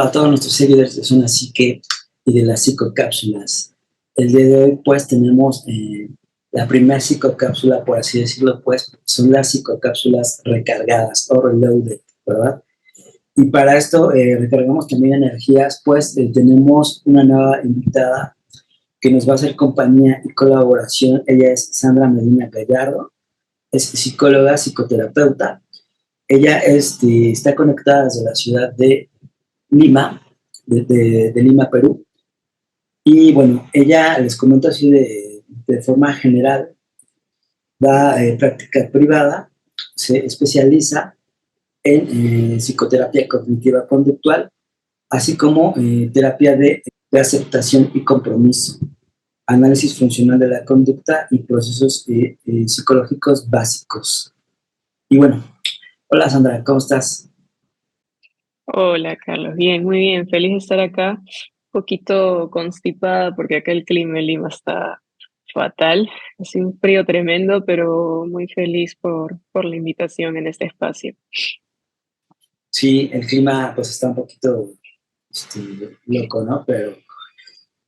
a todos nuestros seguidores de Zona Psique y de las psicocápsulas. El día de hoy, pues, tenemos la primera psicocápsula, por así decirlo, pues, son las psicocápsulas recargadas o reloaded, ¿verdad? Y para esto recargamos también energías, pues, tenemos una nueva invitada que nos va a hacer compañía y colaboración. Ella es Sandra Medina Gallardo, es psicóloga, psicoterapeuta. Ella está conectada desde la ciudad de Lima, de Lima, Perú. Y bueno, ella, les comento así de forma general, da práctica privada, se especializa en psicoterapia cognitiva conductual, así como terapia de aceptación y compromiso, análisis funcional de la conducta y procesos psicológicos básicos. Y bueno, hola Sandra, ¿cómo estás? Hola, Carlos. Bien, muy bien. Feliz de estar acá. Un poquito constipada porque acá el clima en Lima está fatal. Hace un frío tremendo, pero muy feliz por la invitación en este espacio. Sí, el clima pues está un poquito loco, ¿no? Pero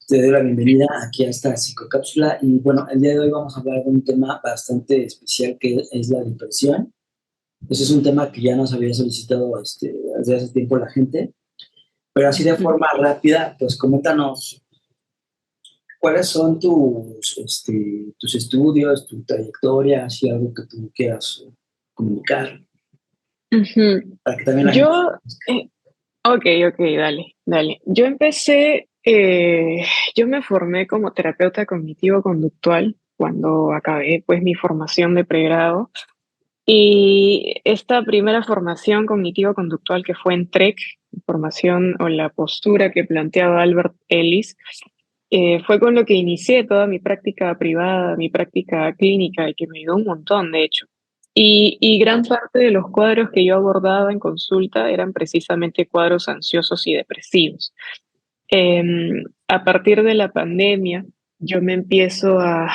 te doy la bienvenida aquí a esta psicocápsula y bueno, el día de hoy vamos a hablar de un tema bastante especial que es la depresión. Ese es un tema que ya nos había solicitado desde hace tiempo la gente, pero así de Ujú. forma rápida, pues coméntanos cuáles son tus estudios, tu trayectoria, si algo que tú quieras comunicar, Ujú. para que también la gente... Yo, eh, ok, ok, dale, dale. Yo me formé como terapeuta cognitivo-conductual cuando acabé pues mi formación de pregrado. Y esta primera formación cognitivo-conductual que fue en TREC, formación o la postura que planteaba Albert Ellis, fue con lo que inicié toda mi práctica privada, mi práctica clínica y que me ayudó un montón, de hecho. Y gran parte de los cuadros que yo abordaba en consulta eran precisamente cuadros ansiosos y depresivos. A partir de la pandemia, yo me empiezo a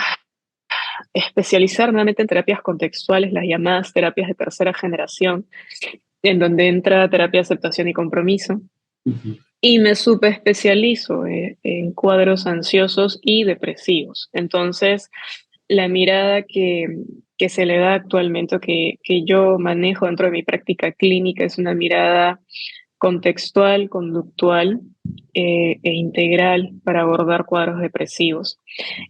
especializar nuevamente en terapias contextuales, las llamadas terapias de tercera generación, en donde entra terapia de aceptación y compromiso. Uh-huh. Y me subespecializo en cuadros ansiosos y depresivos. Entonces, la mirada que se le da actualmente, que yo manejo dentro de mi práctica clínica, es una mirada contextual, conductual e integral para abordar cuadros depresivos.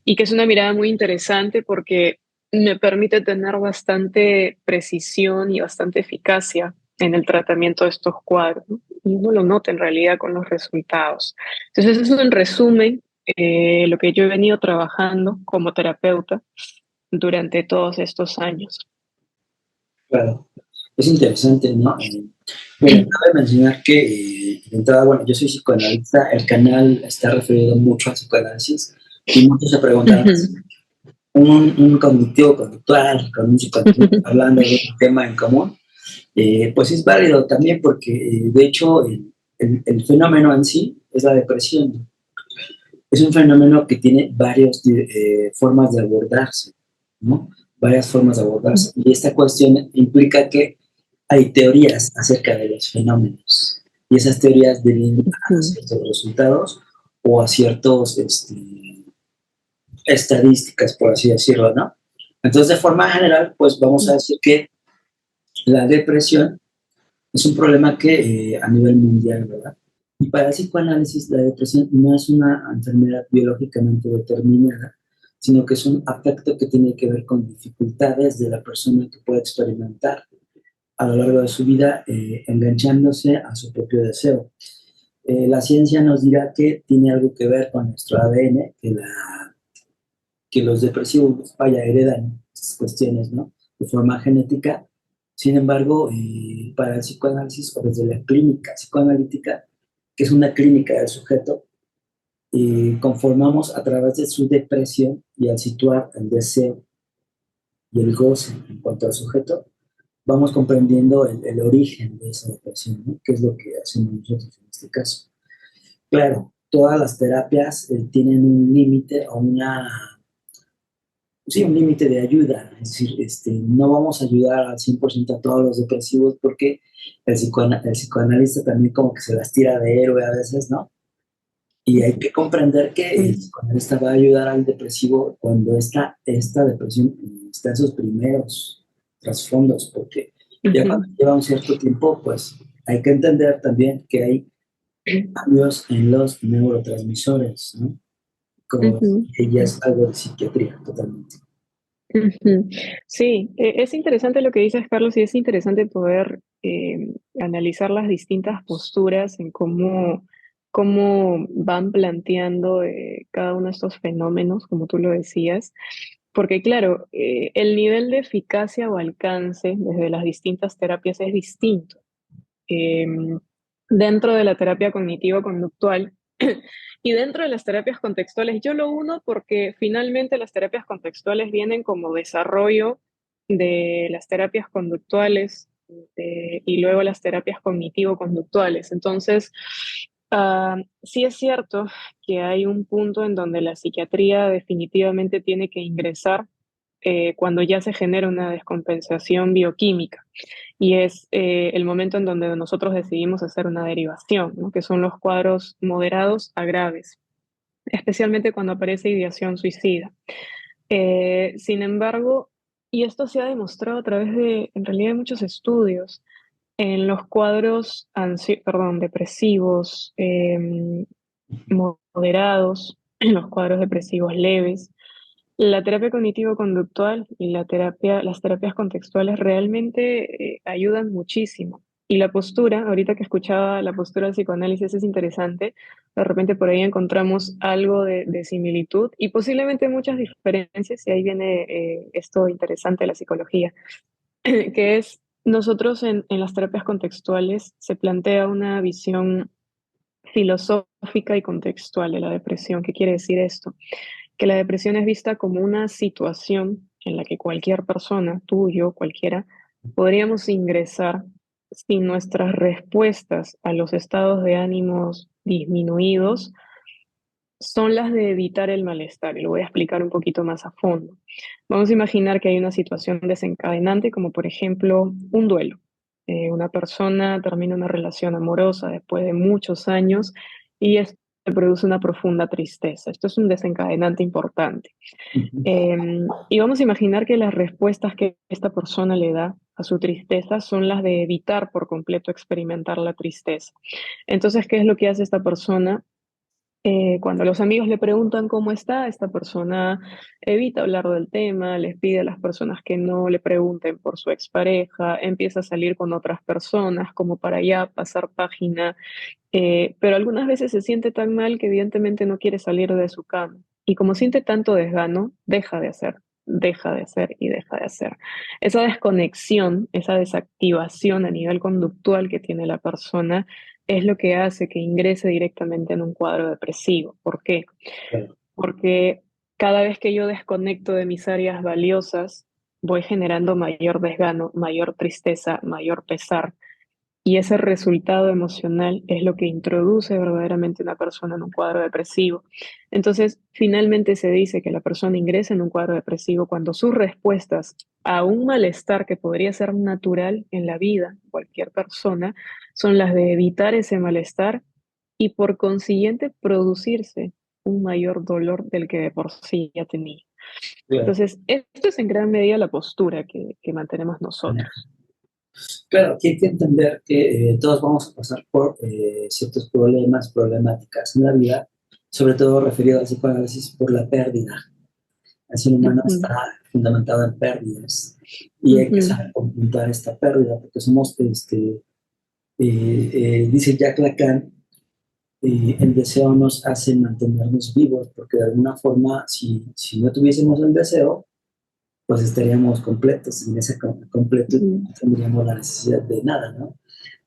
Y que es una mirada muy interesante porque me permite tener bastante precisión y bastante eficacia en el tratamiento de estos cuadros, ¿no? Y uno lo nota en realidad con los resultados. Entonces, eso es en resumen lo que yo he venido trabajando como terapeuta durante todos estos años. Claro, es interesante, ¿no? Bueno, cabe mencionar que, de entrada, bueno, yo soy psicoanalista, el canal está referido mucho a psicoanálisis y muchos se preguntan, un cognitivo conductual con un psicoanalista hablando de un tema en común, pues es válido también porque, de hecho, el fenómeno en sí es la depresión. Es un fenómeno que tiene varias formas de abordarse, ¿no? Varias formas de abordarse. Y esta cuestión implica que hay teorías acerca de los fenómenos. Y esas teorías deben a ciertos resultados o a ciertos estadísticas, por así decirlo, ¿no? Entonces, de forma general, pues vamos a decir que la depresión es un problema que a nivel mundial, ¿verdad? Y para el psicoanálisis, la depresión no es una enfermedad biológicamente determinada, sino que es un afecto que tiene que ver con dificultades de la persona que puede experimentar a lo largo de su vida, enganchándose a su propio deseo. La ciencia nos dirá que tiene algo que ver con nuestro ADN, que los depresivos, vaya, heredan estas cuestiones, ¿no? De forma genética. Sin embargo, para el psicoanálisis o desde la clínica psicoanalítica, que es una clínica del sujeto, conformamos a través de su depresión y al situar el deseo y el goce en cuanto al sujeto, vamos comprendiendo el origen de esa depresión, ¿no? Que es lo que hacemos nosotros en este caso. Claro, todas las terapias tienen un límite o sí, un límite de ayuda. Es decir, no vamos a ayudar al 100% a todos los depresivos porque el psicoanalista también como que se las tira de héroe a veces, ¿no? Y hay que comprender que el Mm, psicoanalista va a ayudar al depresivo cuando esta depresión está en sus primeros trasfondos, porque ya cuando ujú, lleva un cierto tiempo, pues hay que entender también que hay cambios en los neurotransmisores, ¿no? Como ujú, que ya es algo de psiquiatría totalmente. ujú. Sí, es interesante lo que dices, Carlos, y es interesante poder analizar las distintas posturas en cómo van planteando cada uno de estos fenómenos, como tú lo decías. Porque claro, el nivel de eficacia o alcance desde las distintas terapias es distinto. Eh, Dentro de la terapia cognitivo-conductual y dentro de las terapias contextuales, yo lo uno porque finalmente las terapias contextuales vienen como desarrollo de las terapias conductuales y luego las terapias cognitivo-conductuales. Entonces, sí es cierto que hay un punto en donde la psiquiatría definitivamente tiene que ingresar cuando ya se genera una descompensación bioquímica y es el momento en donde nosotros decidimos hacer una derivación, ¿no? Que son los cuadros moderados a graves, especialmente cuando aparece ideación suicida. Sin embargo, y esto se ha demostrado a través de, en realidad, de muchos estudios, en los cuadros depresivos moderados, en los cuadros depresivos leves, la terapia cognitivo-conductual y las terapias contextuales realmente ayudan muchísimo. Y la postura, ahorita que escuchaba la postura del psicoanálisis es interesante, de repente por ahí encontramos algo de similitud y posiblemente muchas diferencias, y ahí viene esto interesante de la psicología, que es nosotros en las terapias contextuales se plantea una visión filosófica y contextual de la depresión. ¿Qué quiere decir esto? Que la depresión es vista como una situación en la que cualquier persona, tú, yo, cualquiera, podríamos ingresar si nuestras respuestas a los estados de ánimos disminuidos son las de evitar el malestar. Y lo voy a explicar un poquito más a fondo. Vamos a imaginar que hay una situación desencadenante, como por ejemplo un duelo. Una persona termina una relación amorosa después de muchos años y esto produce una profunda tristeza. Esto es un desencadenante importante. Ujú. Y vamos a imaginar que las respuestas que esta persona le da a su tristeza son las de evitar por completo experimentar la tristeza. Entonces, ¿qué es lo que hace esta persona? Cuando los amigos le preguntan cómo está, esta persona evita hablar del tema, les pide a las personas que no le pregunten por su expareja, empieza a salir con otras personas como para ya pasar página, pero algunas veces se siente tan mal que evidentemente no quiere salir de su cama. Y como siente tanto desgano, deja de hacer y deja de hacer. Esa desconexión, esa desactivación a nivel conductual que tiene la persona es lo que hace que ingrese directamente en un cuadro depresivo. ¿Por qué? Claro. Porque cada vez que yo desconecto de mis áreas valiosas, voy generando mayor desgano, mayor tristeza, mayor pesar y ese resultado emocional es lo que introduce verdaderamente una persona en un cuadro depresivo. Entonces, finalmente se dice que la persona ingresa en un cuadro depresivo cuando sus respuestas a un malestar que podría ser natural en la vida, de cualquier persona, son las de evitar ese malestar y por consiguiente producirse un mayor dolor del que de por sí ya tenía. Claro. Entonces, esto es en gran medida la postura que mantenemos nosotros. Claro, aquí hay que entender que todos vamos a pasar por ciertos problemas, problemáticas en la vida, sobre todo referido al psicoanálisis por la pérdida. El ser humano Ujú, está fundamentado en pérdidas y hay que ujú, saber computar esta pérdida porque somos, dice Jacques Lacan, el deseo nos hace mantenernos vivos porque de alguna forma, si no tuviésemos el deseo, pues estaríamos completos. Sin ese completo ujú, no tendríamos la necesidad de nada, ¿no?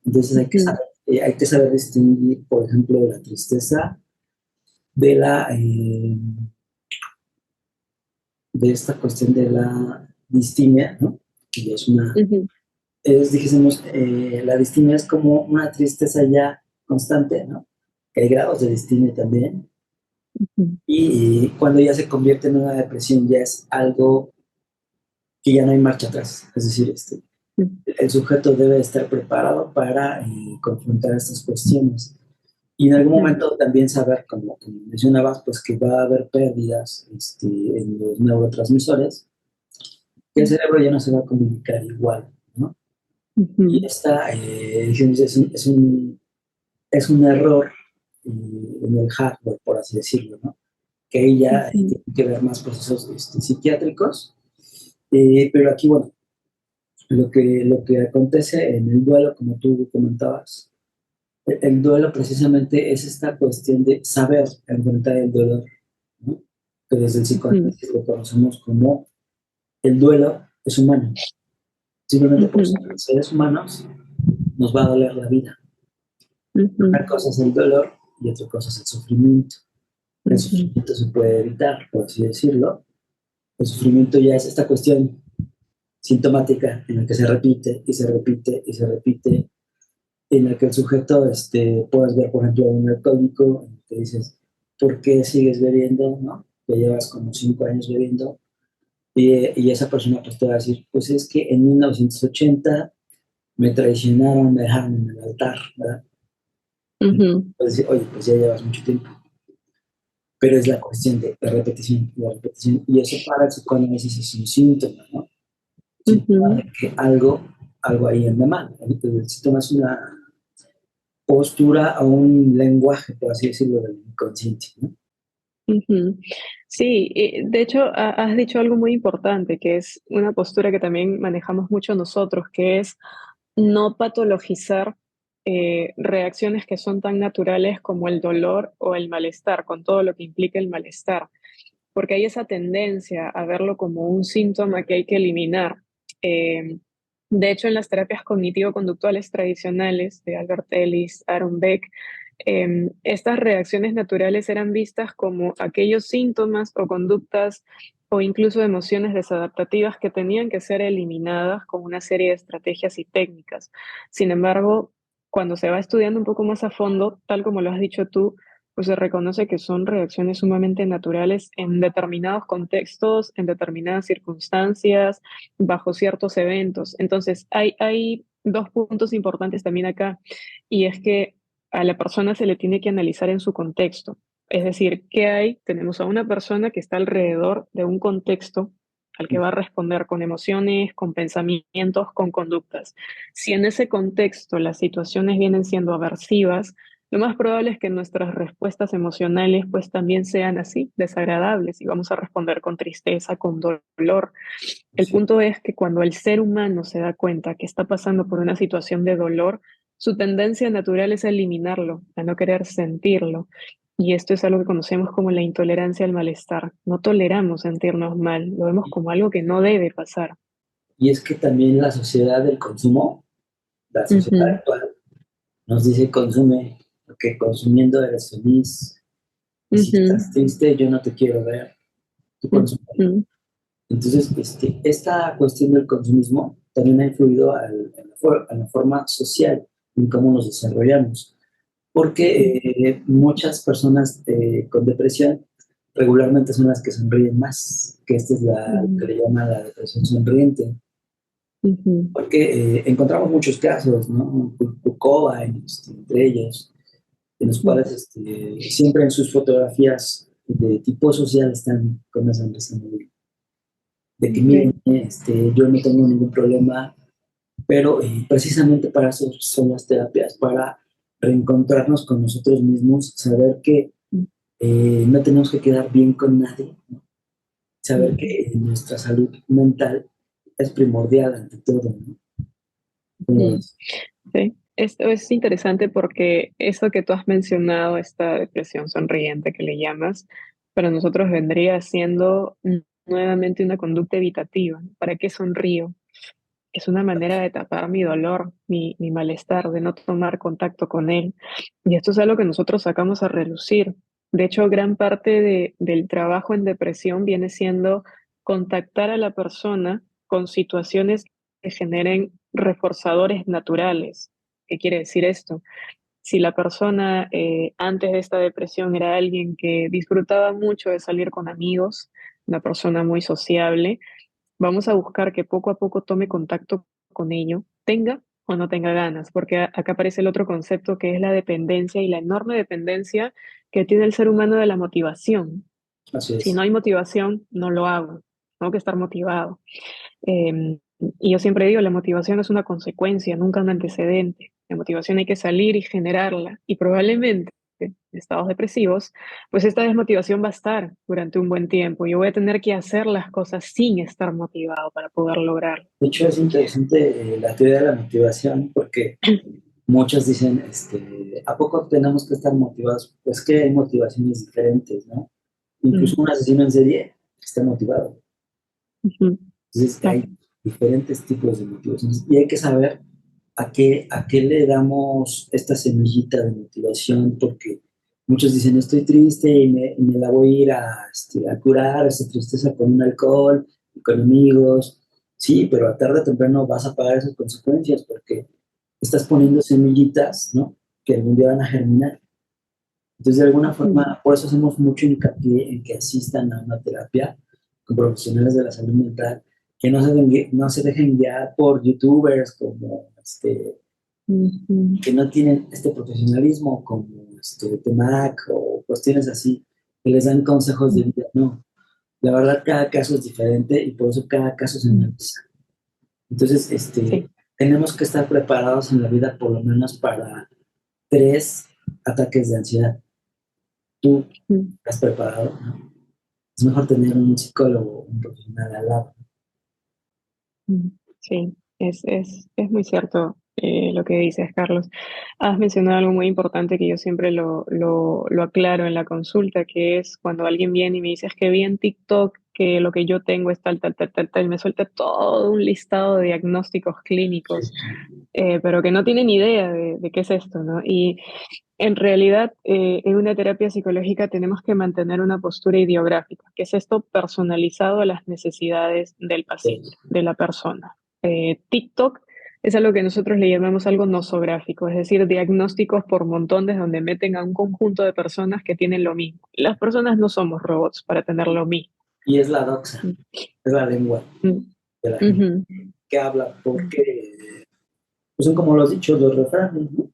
Entonces ujú. hay que saber distinguir, por ejemplo, la tristeza de de esta cuestión de la distimia, ¿no? Que es una, Ujú, dijésemos, la distimia es como una tristeza ya constante, ¿no? Que hay grados de distimia también, Ujú, Y cuando ya se convierte en una depresión, ya es algo que ya no hay marcha atrás. Es decir, el sujeto debe estar preparado para confrontar estas cuestiones. Y en algún ujú, momento también saber, como mencionabas, pues que va a haber pérdidas en los neurotransmisores, que el cerebro ya no se va a comunicar igual, ¿no? Y ujú, esta, dijimos, es un error en el hardware, por así decirlo, ¿no? Que ahí ya ujú, tiene que ver más procesos psiquiátricos, pero aquí, bueno, lo que acontece en el duelo, como tú comentabas, el duelo precisamente es esta cuestión de saber enfrentar el dolor, ¿no? Que desde el ujú, psicoanálisis lo conocemos como el duelo es humano. Simplemente por ujú, ser seres humanos nos va a doler la vida. ujú, Una cosa es el dolor y otra cosa es el sufrimiento. El ujú, sufrimiento se puede evitar, por así decirlo. El sufrimiento ya es esta cuestión sintomática en la que se repite y se repite y se repite, en la que el sujeto, puedes ver, por ejemplo, a un alcohólico, en el que dices, ¿por qué sigues bebiendo? ¿No? Que llevas como 5 años bebiendo, y esa persona pues te va a decir, pues es que en 1980 me traicionaron, me dejaron en el altar, ¿verdad? ujú. Puedes decir, oye, pues ya llevas mucho tiempo, pero es la cuestión de la repetición, y eso para el psicoanálisis es un síntoma, ¿no? Síntoma de Ujú, que algo ahí anda mal. El síntoma es una postura o un lenguaje, por así decirlo, del inconsciente, ¿no? ujú. Sí, de hecho, has dicho algo muy importante, que es una postura que también manejamos mucho nosotros, que es no patologizar reacciones que son tan naturales como el dolor o el malestar, con todo lo que implica el malestar, porque hay esa tendencia a verlo como un síntoma que hay que eliminar. Eh, de hecho, en las terapias cognitivo-conductuales tradicionales de Albert Ellis, Aaron Beck, estas reacciones naturales eran vistas como aquellos síntomas o conductas o incluso emociones desadaptativas que tenían que ser eliminadas con una serie de estrategias y técnicas. Sin embargo, cuando se va estudiando un poco más a fondo, tal como lo has dicho tú, pues se reconoce que son reacciones sumamente naturales en determinados contextos, en determinadas circunstancias, bajo ciertos eventos. Entonces, hay dos puntos importantes también acá, y es que a la persona se le tiene que analizar en su contexto. Es decir, ¿qué hay? Tenemos a una persona que está alrededor de un contexto al que va a responder con emociones, con pensamientos, con conductas. Si en ese contexto las situaciones vienen siendo aversivas, lo más probable es que nuestras respuestas emocionales pues también sean así, desagradables, y vamos a responder con tristeza, con dolor. El Sí. punto es que cuando el ser humano se da cuenta que está pasando por una situación de dolor, su tendencia natural es a eliminarlo, a no querer sentirlo. Y esto es algo que conocemos como la intolerancia al malestar. No toleramos sentirnos mal, lo vemos como algo que no debe pasar. Y es que también la sociedad del consumo, la sociedad Ujú, actual, nos dice consume, porque consumiendo eres feliz, y si ujú, estás triste, yo no te quiero ver, tú consume. ujú, Entonces, esta cuestión del consumismo también ha influido a la forma social en cómo nos desarrollamos, porque muchas personas con depresión regularmente son las que sonríen más, que esta es lo que ujú, le llama la depresión sonriente, ujú, porque encontramos muchos casos, ¿no? Bucova, entre ellos, en los ujú, cuales siempre en sus fotografías de tipo social están con esa sonrisa de que miren, ok, yo no tengo ningún problema, pero precisamente para eso son las terapias, para reencontrarnos con nosotros mismos, saber que no tenemos que quedar bien con nadie, ¿no? Saber que ujú, nuestra salud mental es primordial ante todo, ¿no? ujú. Pues, Sí, esto es interesante porque eso que tú has mencionado, esta depresión sonriente que le llamas, para nosotros vendría siendo nuevamente una conducta evitativa. ¿Para qué sonrío? Es una manera de tapar mi dolor, mi malestar, de no tomar contacto con él. Y esto es algo que nosotros sacamos a relucir. De hecho, gran parte del trabajo en depresión viene siendo contactar a la persona con situaciones que generen reforzadores naturales. ¿Qué quiere decir esto? si la persona antes de esta depresión era alguien que disfrutaba mucho de salir con amigos, una persona muy sociable, vamos a buscar que poco a poco tome contacto con ello, tenga o no tenga ganas, porque acá aparece el otro concepto que es la dependencia y la enorme dependencia que tiene el ser humano de la motivación. Así Si no es. hay motivación, no lo hago. Tengo que estar motivado. Eh, y yo siempre digo, la motivación es una consecuencia, nunca un antecedente. La motivación hay que salir y generarla. Y probablemente en estados depresivos, pues esta desmotivación va a estar durante un buen tiempo. Yo voy a tener que hacer las cosas sin estar motivado para poder lograrlo. De hecho, es interesante la teoría de la motivación porque muchos dicen, ¿a poco tenemos que estar motivados? Pues que hay motivaciones diferentes, ¿no? Incluso Mm, un asesino en serie está motivado. ujú, Entonces, claro. hay diferentes tipos de motivaciones y hay que saber a qué le damos esta semillita de motivación, porque muchos dicen, estoy triste y me la voy a ir a curar esa tristeza con un alcohol, y con amigos. Sí, pero a tarde o temprano vas a pagar esas consecuencias porque estás poniendo semillitas, ¿no? Que algún día van a germinar. Entonces, de alguna Ujú, forma, por eso hacemos mucho hincapié en que asistan a una terapia con profesionales de la salud mental, que no se dejen guiar por youtubers como ujú, que no tienen este profesionalismo, como Temac o cuestiones así, que les dan consejos de vida. No, la verdad, cada caso es diferente y por eso cada caso se ujú. analiza. Entonces, Sí. tenemos que estar preparados en la vida por lo menos para 3 ataques de ansiedad. ¿Tú Mm, estás preparado? ¿No? Es mejor tener un psicólogo, un profesional al lado. mm. Sí, es muy cierto lo que dices, Carlos. Has mencionado algo muy importante que yo siempre lo aclaro en la consulta, que es cuando alguien viene y me dice, es que vi en TikTok que lo que yo tengo es tal, tal, tal, tal, tal, y me suelta todo un listado de diagnósticos Sí, clínicos, sí, sí. pero que no tienen idea de qué es esto, ¿no? Y en realidad, en una terapia psicológica tenemos que mantener una postura ideográfica, que es esto personalizado a las necesidades del paciente, de la persona. TikTok es algo que nosotros le llamamos algo nosográfico, es decir, diagnósticos por montones donde meten a un conjunto de personas que tienen lo mismo. Las personas no somos robots para tener lo mismo. Y es la doxa, es la lengua Mm, de la gente ujú, que habla, porque pues son como los dichos, los refranes, ¿no?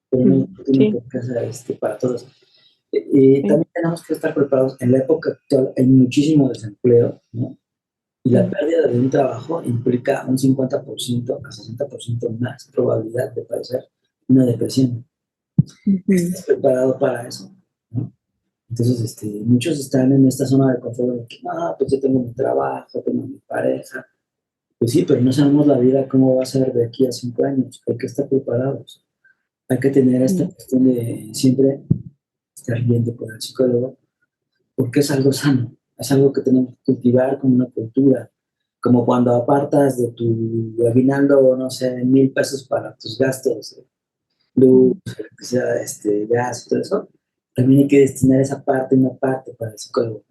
Pero no tienen sí, por qué ser para todos. Y sí, también tenemos que estar preparados. En la época actual hay muchísimo desempleo, ¿no? Y la mm, pérdida de un trabajo implica un 50% a 60% más probabilidad de padecer una depresión. ujú, ¿Estás preparado para eso? ¿No? Entonces, muchos están en esta zona de confort de que, no, pues yo tengo mi trabajo, tengo mi pareja. Pues sí, pero no sabemos la vida cómo va a ser de aquí a 5 años. Hay que estar preparados. Hay que tener esta mm, cuestión de siempre estar viendo con el psicólogo, porque es algo sano, es algo que tenemos que cultivar como una cultura, como cuando apartas de tu aguinaldo, no sé, 1,000 pesos para tus gastos, luz, mm. que sea gas y todo eso, también hay que destinar esa parte, una parte para el psicólogo.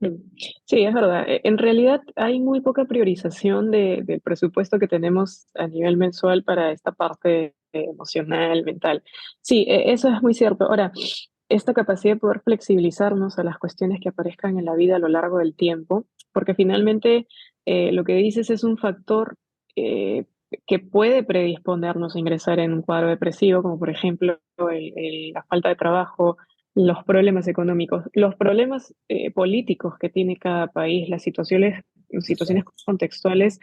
Mm. Sí, es verdad. En realidad hay muy poca priorización del presupuesto que tenemos a nivel mensual para esta parte emocional, mental. Sí, eso es muy cierto. Ahora, esta capacidad de poder flexibilizarnos a las cuestiones que aparezcan en la vida a lo largo del tiempo, porque finalmente lo que dices es un factor eh, que puede predisponernos a ingresar en un cuadro depresivo, como por ejemplo la falta de trabajo, los problemas económicos, los problemas políticos que tiene cada país, las situaciones Exacto. contextuales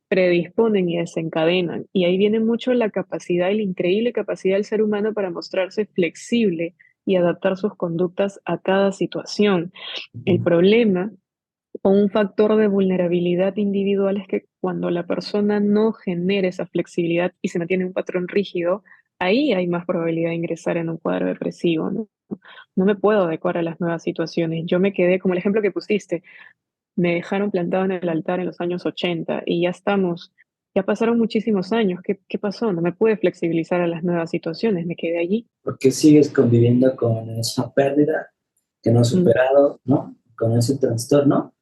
predisponen y desencadenan. Y ahí viene mucho la capacidad y la increíble capacidad del ser humano para mostrarse flexible y adaptar sus conductas a cada situación. El problema o un factor de vulnerabilidad individual es que cuando la persona no genera esa flexibilidad y se mantiene en un patrón rígido, ahí hay más probabilidad de ingresar en un cuadro depresivo, ¿no? No me puedo adecuar a las nuevas situaciones. Yo me quedé, como el ejemplo que pusiste, me dejaron plantado en el altar en los años 80 y ya pasaron muchísimos años. ¿Qué pasó? No me pude flexibilizar a las nuevas situaciones, me quedé allí. Porque sigues conviviendo con esa pérdida que no has Mm, superado, ¿no? Con ese trastorno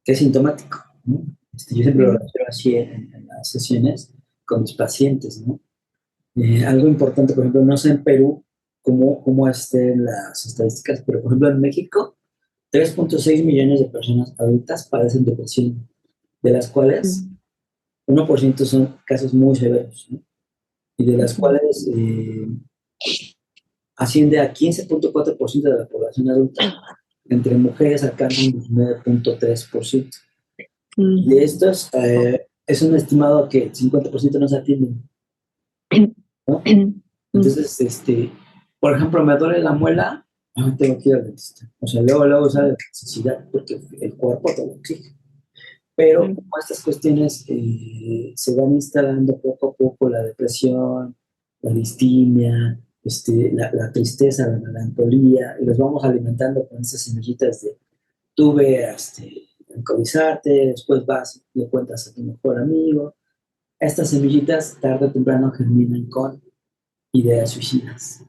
que es sintomático, ¿no? Yo siempre lo mm, refiero así en las sesiones con mis pacientes, ¿no? Algo importante, por ejemplo, no sé en Perú cómo estén las estadísticas, pero por ejemplo en México, 3,6 millones de personas adultas padecen depresión, de las cuales Mm, 1% son casos muy severos, ¿no? Y de las ujú, cuales asciende a 15,4% de la población adulta, entre mujeres alcanzan 19,3%. Y de mm, estos, es un estimado que el 50% no se atienden, ¿no? mm, Entonces, por ejemplo, me duele la muela, tengo que ir al dentista. O sea, luego sale la necesidad porque el cuerpo te lo exige. Pero mm, como estas cuestiones se van instalando poco a poco, la depresión, la distimia, la tristeza, la melancolía, y los vamos alimentando con estas semillitas de tú ve a alcoholizarte, después vas y le cuentas a tu mejor amigo. Estas semillitas tarde o temprano germinan con ideas suicidas.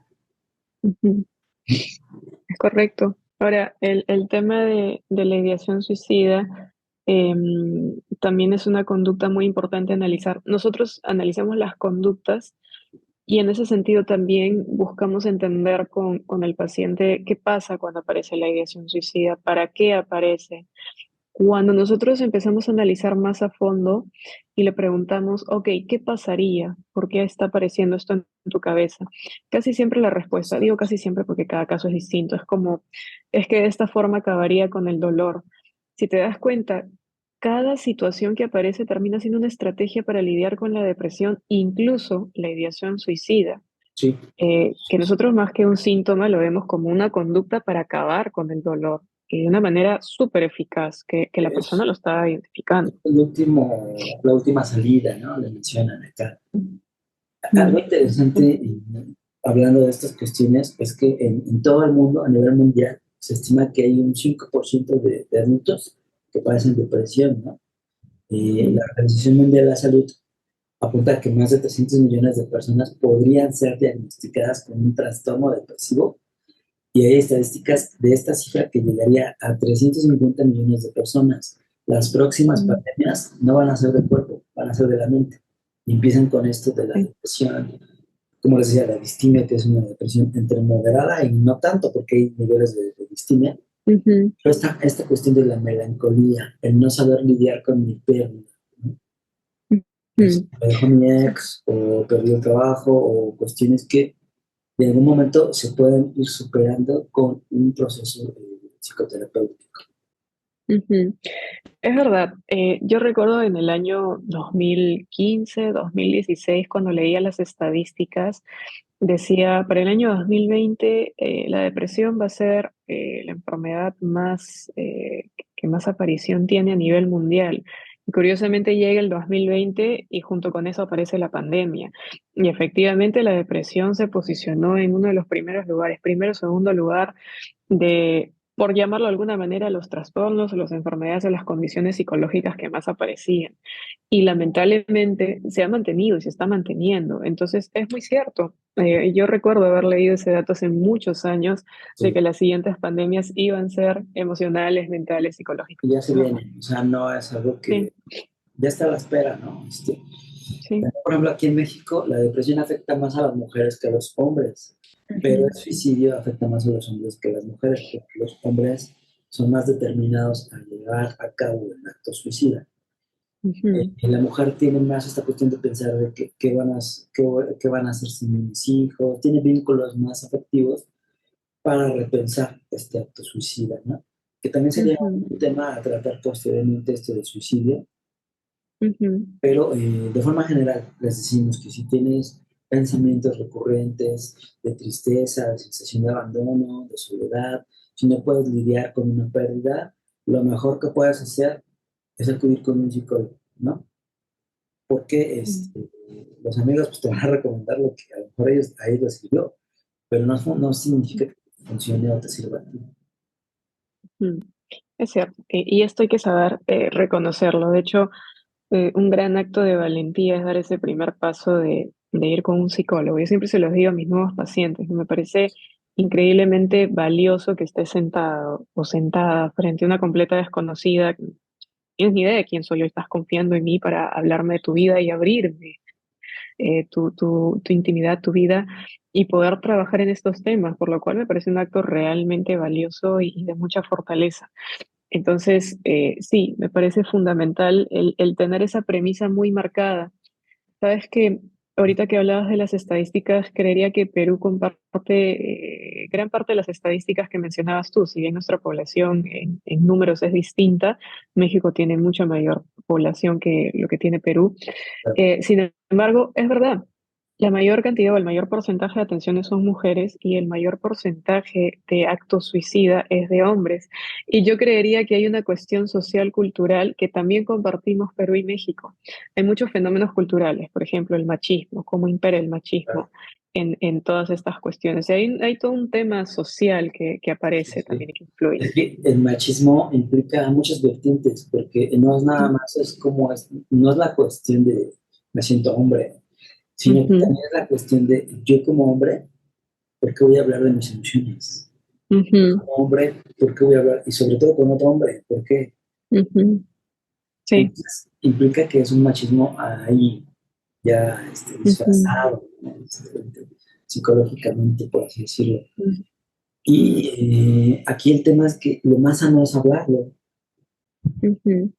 ujú. Es correcto. Ahora, el tema de la ideación suicida también es una conducta muy importante analizar. Nosotros analizamos las conductas y en ese sentido también buscamos entender con el paciente qué pasa cuando aparece la ideación suicida, para qué aparece. Cuando nosotros empezamos a analizar más a fondo y le preguntamos, ok, ¿qué pasaría? ¿Por qué está apareciendo esto en tu cabeza? Casi siempre la respuesta, digo casi siempre porque cada caso es distinto, es como, es que de esta forma acabaría con el dolor. Si te das cuenta, cada situación que aparece termina siendo una estrategia para lidiar con la depresión, incluso la ideación suicida, Sí, que nosotros más que un síntoma lo vemos como una conducta para acabar con el dolor y de una manera súper eficaz, que la persona es lo está identificando. la última salida, ¿no? Le mencionan acá. Algo Mm, interesante, hablando de estas cuestiones, es que en todo el mundo, a nivel mundial, se estima que hay un 5% de adultos que padecen depresión, ¿no? Y la mm, Organización Mundial de la Salud apunta que más de 300 millones de personas podrían ser diagnosticadas con un trastorno depresivo y hay estadísticas de esta cifra que llegaría a 350 millones de personas. Las próximas mm, pandemias no van a ser del cuerpo, van a ser de la mente. Y empiezan con esto de la sí. depresión, como les decía, la distimia, que es una depresión entre moderada y no tanto, porque hay niveles de distimia. Ujú, Pero esta cuestión de la melancolía, el no saber lidiar con mi pérdida, ¿no? ujú. Me dejó mi ex, o perdí el trabajo, o cuestiones que en algún momento se pueden ir superando con un proceso psicoterapéutico. Ujú. Es verdad, yo recuerdo en el año 2015, 2016, cuando leía las estadísticas, decía, para el año 2020 la depresión va a ser la enfermedad más, que más aparición tiene a nivel mundial. Y curiosamente llega el 2020 y junto con eso aparece la pandemia. Y efectivamente la depresión se posicionó en uno de los primeros lugares, primero o segundo lugar de, por llamarlo de alguna manera, los trastornos o las enfermedades o las condiciones psicológicas que más aparecían. Y lamentablemente se ha mantenido y se está manteniendo. Entonces, es muy cierto. Yo recuerdo haber leído ese dato hace muchos años de Sí, que las siguientes pandemias iban a ser emocionales, mentales, psicológicas. y ya se Es verdad. viene, o sea, no es algo Sí, que ya está a la espera, ¿no? sí. Por ejemplo, aquí en México la depresión afecta más a las mujeres que a los hombres, pero el Ujú, suicidio afecta más a los hombres que a las mujeres, porque los hombres son más determinados a llevar a cabo el acto suicida. ujú, Y la mujer tiene más esta cuestión de pensar de qué van a hacer sin mis hijos, tiene vínculos más afectivos para repensar este acto suicida, ¿no? Que también sería ujú, un tema a tratar posteriormente este de suicidio, ujú, pero de forma general les decimos que si tienes pensamientos recurrentes de tristeza, de sensación de abandono, de soledad, si no puedes lidiar con una pérdida, lo mejor que puedes hacer es acudir con un psicólogo, ¿no? Porque los amigos pues, te van a recomendar lo que a lo mejor a ellos les sirvió, pero no significa que funcione o te sirva a ti. ujú. Es cierto. Y esto hay que saber reconocerlo. De hecho, un gran acto de valentía es dar ese primer paso de ir con un psicólogo. Yo siempre se los digo a mis nuevos pacientes, que me parece increíblemente valioso que estés sentado o sentada frente a una completa desconocida, que no tienes ni idea de quién soy yo, estás confiando en mí para hablarme de tu vida y abrirme. tu intimidad, tu vida y poder trabajar en estos temas, por lo cual me parece un acto realmente valioso y de mucha fortaleza. Entonces, sí, me parece fundamental el tener esa premisa muy marcada. Sabes que ahorita que hablabas de las estadísticas, creería que Perú comparte gran parte de las estadísticas que mencionabas tú. Si bien nuestra población en números es distinta, México tiene mucha mayor población que lo que tiene Perú. Sin embargo, es verdad, la mayor cantidad o el mayor porcentaje de atenciones son mujeres y el mayor porcentaje de actos suicida es de hombres. Y yo creería que hay una cuestión social cultural que también compartimos Perú y México. Hay muchos fenómenos culturales, por ejemplo, el machismo, cómo impera el machismo en todas estas cuestiones. Y hay todo un tema social que Sí, aparece sí. también y que influye. Es que el machismo implica muchas vertientes, porque no es nada más, no es la cuestión de me siento hombre, sino que Ujú, también es la cuestión de yo como hombre, ¿por qué voy a hablar de mis emociones? ujú, Como hombre, ¿por qué voy a hablar? Y sobre todo con otro hombre, ¿por qué? ujú. Sí. Entonces, implica que es un machismo ahí, ya Ujú, disfrazado, ¿no? Psicológicamente, por así decirlo. Y aquí el tema es que lo más sano es hablarlo. ujú.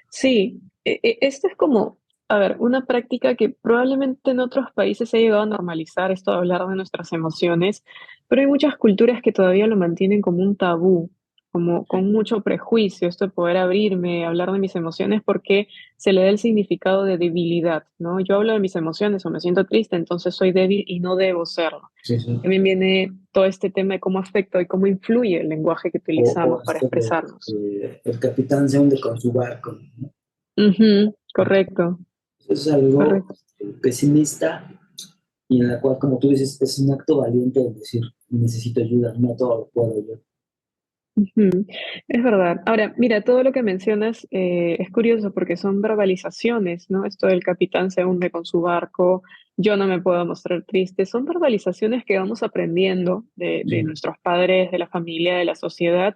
Sí, esto es como, a ver, una práctica que probablemente en otros países se ha llegado a normalizar, esto de hablar de nuestras emociones, pero hay muchas culturas que todavía lo mantienen como un tabú, como con mucho prejuicio, esto de poder abrirme, hablar de mis emociones, porque se le da el significado de debilidad, ¿no? Yo hablo de mis emociones o me siento triste, entonces soy débil y no debo serlo. Sí, sí. También viene todo este tema de cómo afecta y cómo influye el lenguaje que O utilizamos para esto de expresarnos. que el capitán se hunde con su barco, ¿no? Ujú, correcto. Eso es algo Correcto. pesimista y en la cual, como tú dices, es un acto valiente de decir, necesito ayuda, no todo lo puedo yo. Ujú, es verdad. Ahora, mira, todo lo que mencionas es curioso porque son verbalizaciones, ¿no? Esto del capitán se hunde con su barco, yo no me puedo mostrar triste, son verbalizaciones que vamos aprendiendo de Sí, nuestros padres, de la familia, de la sociedad,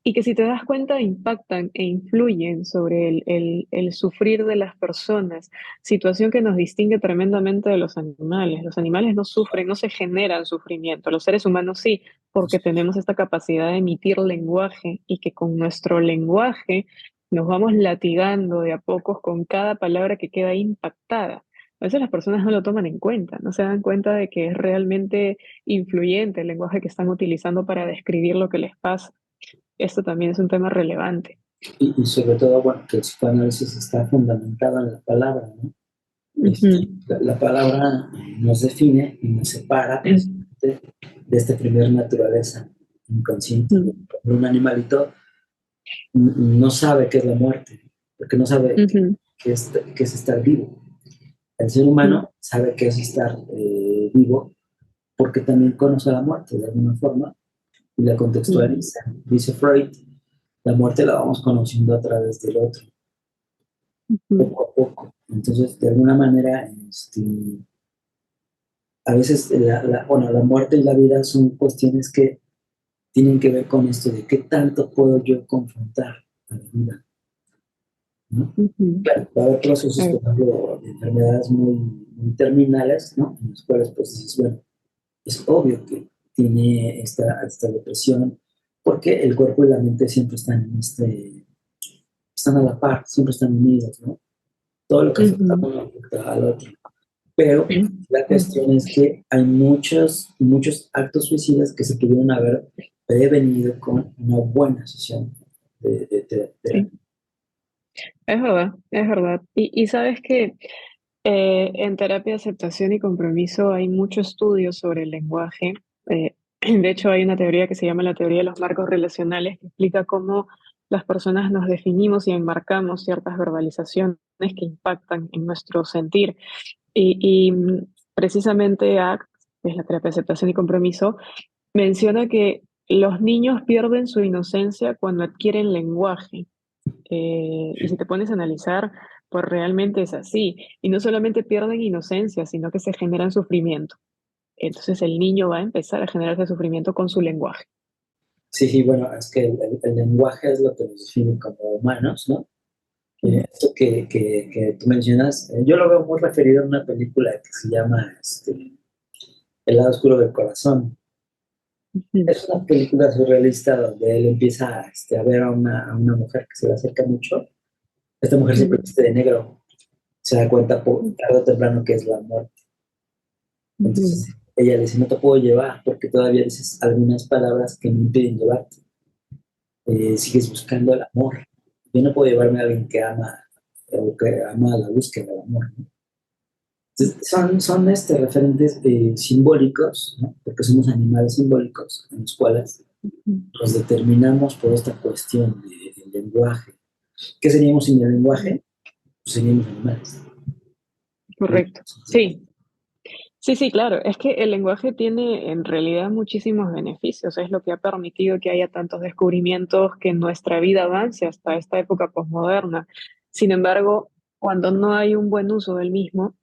y que si te das cuenta impactan e influyen sobre el sufrir de las personas, situación que nos distingue tremendamente de los animales. Los animales no sufren, no se generan sufrimiento, los seres humanos sí porque tenemos esta capacidad de emitir lenguaje y que con nuestro lenguaje nos vamos latigando de a pocos con cada palabra que queda impactada. A veces las personas no lo toman en cuenta, no se dan cuenta de que es realmente influyente el lenguaje que están utilizando para describir lo que les pasa. Esto también es un tema relevante. y sobre todo, bueno, que el psicoanálisis está fundamentado en la palabra, ¿no? Ujú, La palabra nos define y nos separa precisamente de esta primera naturaleza inconsciente. ujú, Un animalito no sabe qué es la muerte, porque no sabe ujú, qué es estar vivo. El ser ujú, humano sabe qué es estar vivo porque también conoce la muerte de alguna forma y la ujú, contextualiza. Dice Freud, la muerte la vamos conociendo a través del otro, ujú, poco a poco. Entonces, de alguna manera, a veces bueno, la muerte y la vida son cuestiones que tienen que ver con esto de qué tanto puedo yo confrontar a la vida, ¿no? ujú. Claro, va a haber procesos, Eh, por ejemplo, de enfermedades muy terminales, ¿no? En los cuales, pues, dices, bueno, es obvio que tiene esta depresión, porque el cuerpo y la mente siempre están a la par, siempre están unidos, ¿no? Todo lo que afecta a ujú, uno afecta al otro. Pero la ujú. cuestión es que hay muchos actos suicidas que se pudieron haber prevenido con una buena sesión de Sí, terapia. es verdad, es verdad. Y sabes que en terapia de aceptación y compromiso hay mucho estudio sobre el lenguaje. Eh, de hecho, hay una teoría que se llama la teoría de los marcos relacionales que explica cómo las personas nos definimos y enmarcamos ciertas verbalizaciones que impactan en nuestro sentir. Y precisamente ACT, que es la terapia de aceptación y compromiso, menciona que los niños pierden su inocencia cuando adquieren lenguaje. Y si te pones a analizar, pues realmente es así. Y no solamente pierden inocencia, sino que se generan sufrimiento. Entonces el niño va a empezar a generarse sufrimiento con su lenguaje. Sí, sí, bueno, es que el lenguaje es lo que nos define como humanos, ¿no? Mm, Esto que tú mencionas, yo lo veo muy referido a una película que se llama El lado oscuro del corazón. ujú, Es una película surrealista donde él empieza a ver a una mujer que se le acerca mucho. Esta mujer siempre mm, viste de negro, se da cuenta tarde o temprano que es la muerte. ujú, Entonces ella le dice, no te puedo llevar porque todavía dices algunas palabras que me impiden llevarte. Sigues buscando el amor. Yo no puedo llevarme a alguien que ama la búsqueda del amor, ¿no? Entonces, son referentes simbólicos, ¿no? Porque somos animales simbólicos en los cuales ujú, nos determinamos por esta cuestión del lenguaje. ¿Qué seríamos sin el ujú. lenguaje? Pues seríamos animales. ¿No? Correcto. Sí, sí, sí, claro. Es que el lenguaje tiene en realidad muchísimos beneficios. Es lo que ha permitido que haya tantos descubrimientos, que nuestra vida avance hasta esta época posmoderna. Sin embargo, cuando no hay un buen uso del mismo,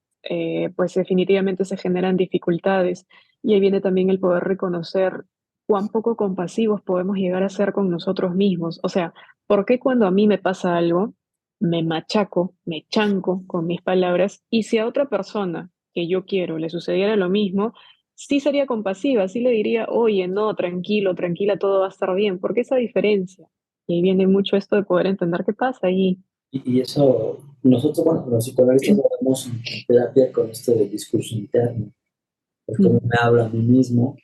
pues definitivamente se generan dificultades. Y ahí viene también el poder reconocer cuán poco compasivos podemos llegar a ser con nosotros mismos. O sea, ¿por qué cuando a mí me pasa algo, me machaco, me chanco con mis palabras, y si a otra persona que yo quiero le sucediera lo mismo, sí sería compasiva, sí le diría, oye, no, tranquilo, tranquila, todo va a estar bien? ¿Por qué esa diferencia? Y ahí viene mucho esto de poder entender qué pasa allí. Y eso, nosotros, bueno, los psicoanalistas lo vemos en terapia con esto del discurso interno, pues como me hablo a mí mismo,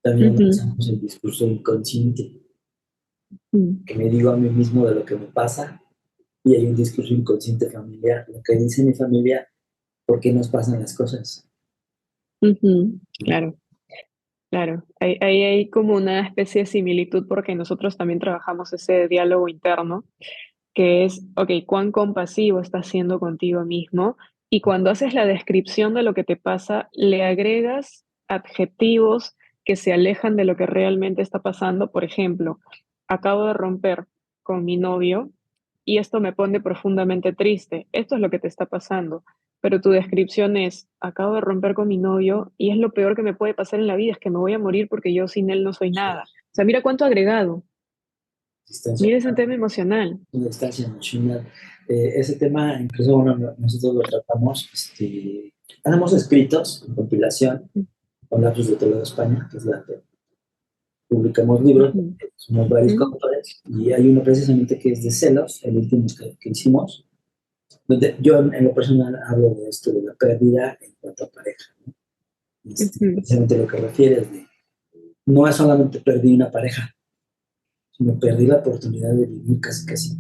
también Ujú, analizamos el discurso inconsciente, ujú, que me digo a mí mismo de lo que me pasa, y hay un discurso inconsciente familiar, lo que dice mi familia, por qué nos pasan las cosas, ujú. ¿no? Claro, claro. Ahí hay como una especie de similitud porque nosotros también trabajamos ese diálogo interno, que es, ok, cuán compasivo estás siendo contigo mismo, y cuando haces la descripción de lo que te pasa, le agregas adjetivos que se alejan de lo que realmente está pasando. Por ejemplo, acabo de romper con mi novio y esto me pone profundamente triste. Esto es lo que te está pasando. Pero tu descripción es, acabo de romper con mi novio y es lo peor que me puede pasar en la vida, es que me voy a morir porque yo sin él no soy nada. O sea, mira cuánto agregado, Existencia, mira ese tema emocional. una distancia emocional. Ese tema, incluso, bueno, nosotros lo tratamos, hacemos escritos en compilación con Lapsus de Toledo, España, que es la que publicamos libros, Ujú. somos varios Mm, coautores, y hay uno precisamente que es de celos, el último que hicimos, donde yo en lo personal hablo de esto, de la pérdida en cuanto a pareja, ¿no? ujú, Precisamente lo que refieres de, no es solamente perdí una pareja, sino perdí la oportunidad de vivir casi casi.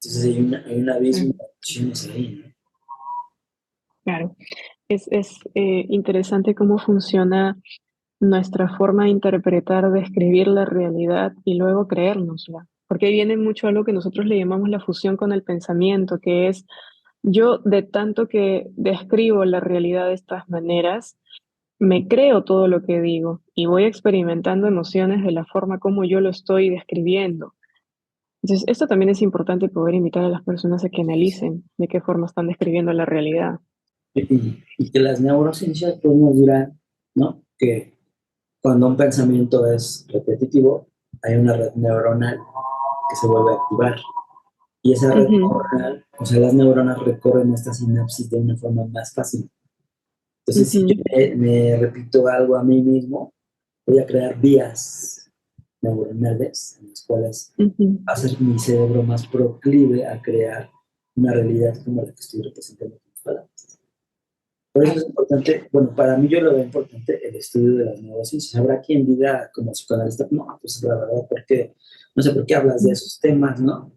Entonces hay un abismo claro, de opciones ahí, ¿no? claro. Es interesante cómo funciona nuestra forma de interpretar, de escribir la realidad y luego creérnosla. Porque ahí viene mucho algo que nosotros le llamamos la fusión con el pensamiento, que es yo de tanto que describo la realidad de estas maneras, me creo todo lo que digo y voy experimentando emociones de la forma como yo lo estoy describiendo. Entonces, esto también es importante poder invitar a las personas a que analicen de qué forma están describiendo la realidad. Y que las neurociencias pues nos dirán, ¿no? Que cuando un pensamiento es repetitivo, hay una red neuronal que se vuelve a activar. Y esa red Ujú, neuronal, o sea, las neuronas recorren esta sinapsis de una forma más fácil. Entonces, si yo ujú, me repito algo a mí mismo, voy a crear vías neuronales en las cuales ujú. va a ser mi cerebro más proclive a crear una realidad como la que estoy representando con mis palabras. Por eso es Claro. importante, bueno, para mí yo lo veo importante el estudio de las neurociencias. Habrá quien diga como psicoanalista, no, pues la verdad, porque no sé por qué hablas de esos temas, ¿no?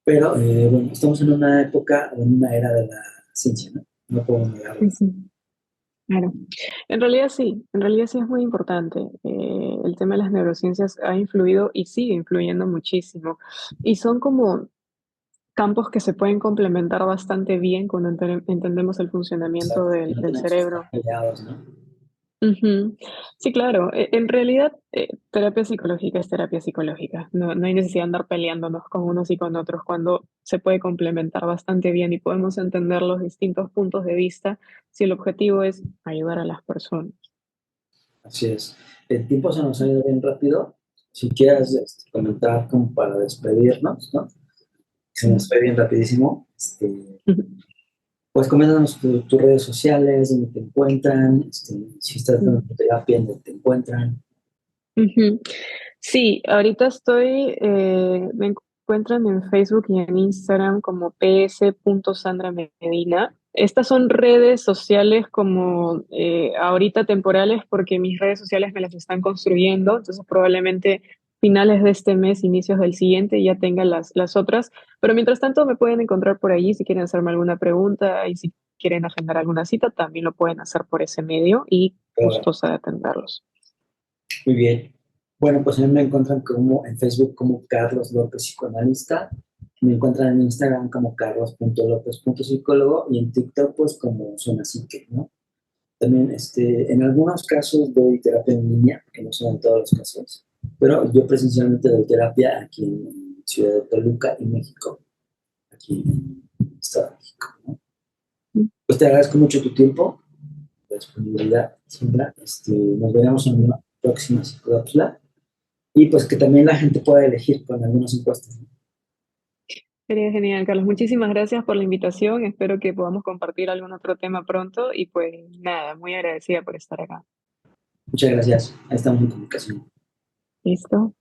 Pero bueno, estamos en una época, en una era de la ciencia, ¿no? No podemos negarlo. Ujú. Claro, en realidad sí es muy importante. El tema de las neurociencias ha influido y sigue influyendo muchísimo. Y son como campos que se pueden complementar bastante bien cuando entendemos el funcionamiento Exacto, que no del tenemos que estar cerebro. peleados, ¿no? Ujú. Sí, claro. En realidad, terapia psicológica es terapia psicológica. No, no hay necesidad de andar peleándonos con unos y con otros cuando se puede complementar bastante bien y podemos entender los distintos puntos de vista si el objetivo es ayudar a las personas. Así es. El tiempo se nos ha ido bien rápido. Si quieres comentar como para despedirnos, ¿no? se nos fue bien rapidísimo. Pues coméntanos tus redes sociales, dónde te encuentran, si estás dando terapia, dónde te encuentran. Ujú. Sí, ahorita me encuentran en Facebook y en Instagram como ps.sandramedina. Estas son redes sociales como ahorita temporales porque mis redes sociales me las están construyendo, entonces probablemente finales de este mes, inicios del siguiente ya tenga las otras, pero mientras tanto me pueden encontrar por allí si quieren hacerme alguna pregunta y si quieren agendar alguna cita, también lo pueden hacer por ese medio y Ahora, gustosa de atenderlos. muy bien. Bueno, pues a mí me encuentran como en Facebook como Carlos López Psicoanalista. Me encuentran en Instagram como carlos.lopez.psicólogo y en TikTok pues como Zona Psique, ¿no? También en algunos casos doy terapia en línea, que no son en todos los casos, pero yo presencialmente doy terapia aquí en Ciudad de Toluca, en México, aquí en el Estado de México, ¿no? Pues te agradezco mucho tu tiempo, la disponibilidad, Sandra. Nos veremos en una próxima psicópsula y pues que también la gente pueda elegir con algunas encuestas, ¿no? Sería genial, Carlos. Muchísimas gracias por la invitación. Espero que podamos compartir algún otro tema pronto y pues nada, muy agradecida por estar acá. Muchas gracias. Ahí estamos en comunicación. ¿Listo?